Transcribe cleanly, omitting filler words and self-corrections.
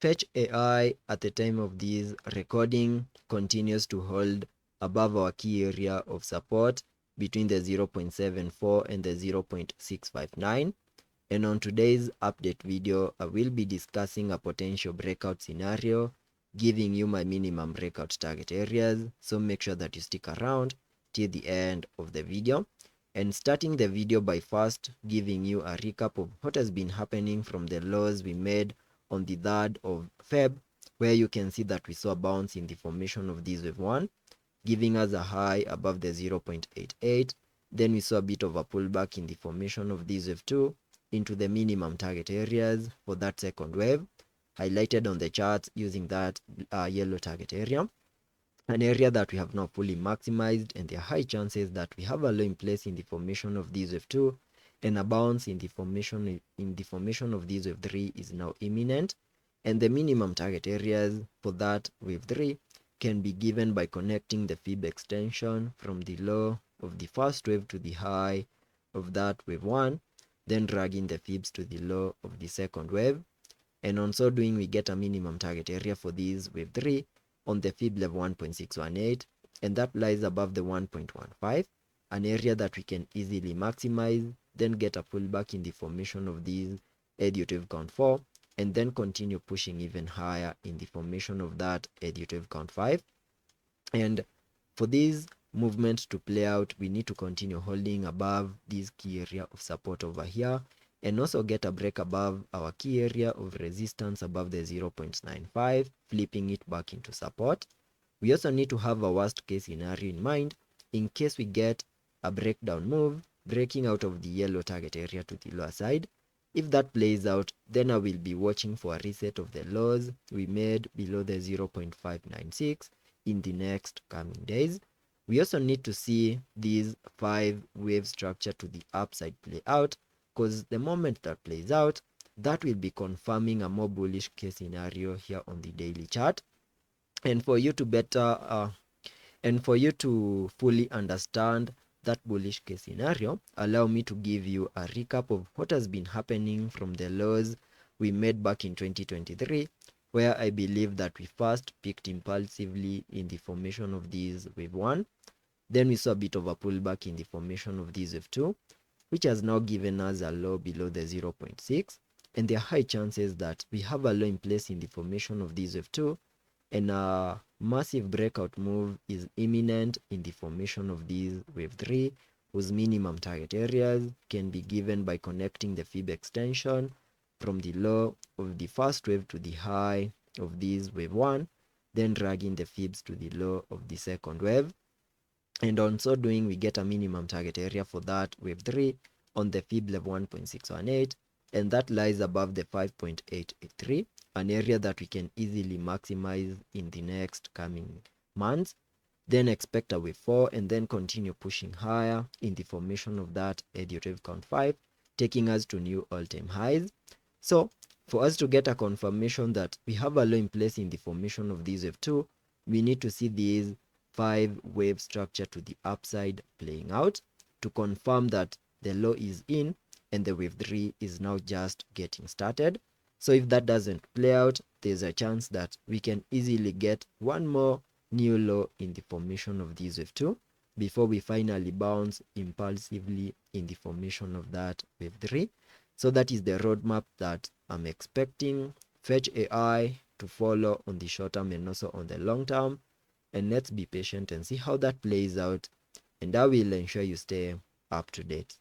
Fetch AI at the time of this recording continues to hold above our key area of support between the 0.74 and the 0.659. And on today's update video, I will be discussing a potential breakout scenario, giving you my minimum breakout target areas. So make sure that you stick around till the end of the video. And starting the video by first giving you a recap of what has been happening from the lows we made on the 3rd of Feb, where you can see that we saw a bounce in the formation of this wave 1, giving us a high above the 0.88. Then we saw a bit of a pullback in the formation of this wave 2 into the minimum target areas for that second wave, highlighted on the chart using that yellow target area, an area that we have not fully maximized, and there are high chances that we have a low in place in the formation of this wave 2, and a bounce in the formation of this wave 3 is now imminent. And the minimum target areas for that wave 3 can be given by connecting the fib extension from the low of the first wave to the high of that wave 1, then dragging the fibs to the low of the second wave. And on so doing, we get a minimum target area for this wave 3 on the fib level 1.618, and that lies above the 1.15, an area that we can easily maximize, then get a pullback in the formation of these additive count 4, and then continue pushing even higher in the formation of that additive count 5. And for this movement to play out, we need to continue holding above this key area of support over here, and also get a break above our key area of resistance above the 0.95, flipping it back into support. We also need to have a worst case scenario in mind in case we get a breakdown move, breaking out of the yellow target area to the lower side. If that plays out, then I will be watching for a reset of the lows we made below the 0.596 in the next coming days. We also need to see these 5 wave structure to the upside play out, because the moment that plays out, that will be confirming a more bullish case scenario here on the daily chart. And for you to fully understand that bullish case scenario, allow me to give you a recap of what has been happening from the lows we made back in 2023, where I believe that we first peaked impulsively in the formation of this wave 1. Then we saw a bit of a pullback in the formation of this wave 2, which has now given us a low below the 0.6, and there are high chances that we have a low in place in the formation of this wave 2, and a massive breakout move is imminent in the formation of this wave 3, whose minimum target areas can be given by connecting the fib extension from the low of the first wave to the high of this wave 1, then dragging the fibs to the low of the second wave. And on so doing, we get a minimum target area for that wave 3 on the fib level 1.618, and that lies above the 5.883, an area that we can easily maximize in the next coming months. Then expect a wave 4 and then continue pushing higher in the formation of that additive count 5, taking us to new all-time highs. So for us to get a confirmation that we have a low in place in the formation of this wave 2, we need to see these 5 wave structure to the upside playing out to confirm that the low is in and the wave 3 is now just getting started. So if that doesn't play out, there's a chance that we can easily get one more new low in the formation of this wave 2 before we finally bounce impulsively in the formation of that wave 3. So that is the roadmap that I'm expecting Fetch AI to follow on the short term and also on the long term. And let's be patient and see how that plays out, and I will ensure you stay up to date.